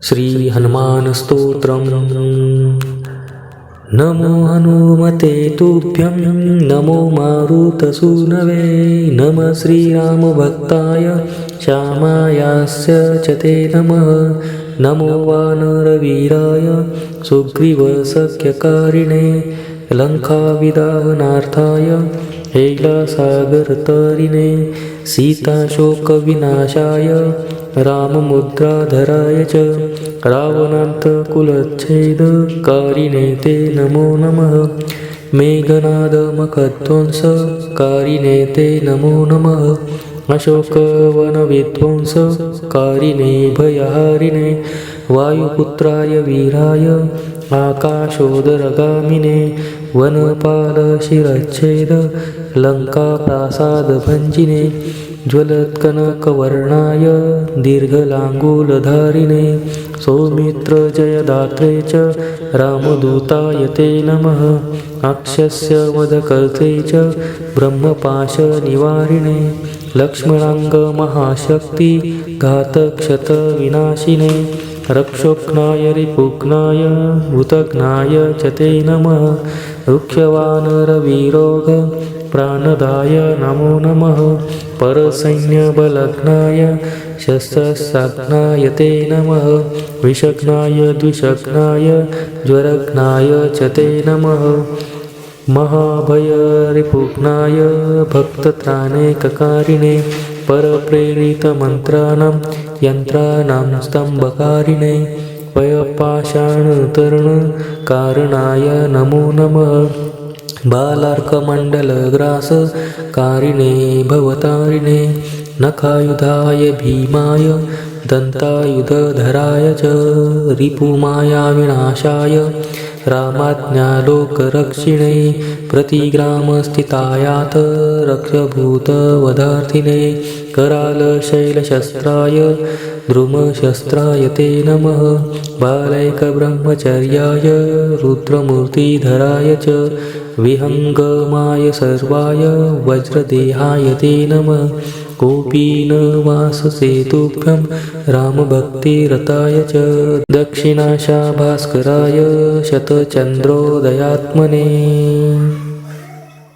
श्री हनुमान स्तोत्रम। नमो हनुमते तुभ्यं नमो मारुतसूनवे नमः श्रीरामभक्ताय श्यामायास्य च ते नमः। नमो वानरवीराय सुग्रीवसख्यकारिणे लङ्काविदाहनार्थाय हैलासागरतरिणे सीताशोकविनाशाय राममुद्राधराय च रावणान्तकुलच्छेदकारिणे ते नमो नमः। मेघनादमखध्वंसकारिणे ते नमो नमः। अशोकवनविध्वंसकारिणे भयहारिणे वायुपुत्राय वीराय आकाशोदरगामिने वनपालशिरच्छेद लङ्काप्रासादभञ्जिने ज्वलत्कनकवर्णाय दीर्घलाङ्गूलधारिणे सौमित्रजयदात्रे च रामदूताय ते नमः। अक्षस्य वधकर्ते च ब्रह्मपाशनिवारिणे लक्ष्मणाङ्गमहाशक्ति घातक्षतविनाशिने रक्षोघ्नाय रिपुघ्नाय भूतघ्नाय च ते नमः। रुक्षवानरवीरोग प्राणदाय नमो नमः। परसैन्यबलघ्नाय शस्त्रसाघ्नाय ते नमः। विषघ्नाय द्विषघ्नाय ज्वरघ्नाय च ते नमः। महाभयरिपुघ्नाय भक्तत्राणैककारिणे परप्रेरितमन्त्राणां यन्त्राणां स्तम्भकारिणे वयपाषाणतरणकारणाय नमो नमः। बालार्कमण्डलग्रासकारिणे भवतारिणे नखायुधाय भीमाय दन्तायुधधराय च रिपुमायाविनाशाय रामाज्ञालोकरक्षिणे प्रतिग्रामस्थितायात रक्षभूतवधार्थिने करालशैलशस्त्राय द्रुमशस्त्राय ते नमः। बालैकब्रह्मचर्याय रुद्रमूर्तिधराय च विहङ्गमाय सर्वाय वज्रदेहाय ते नमः। कौपीनवाससेतुभ्यं रामभक्तिरताय च दक्षिणाशाभास्कराय शतचन्द्रोदयात्मने।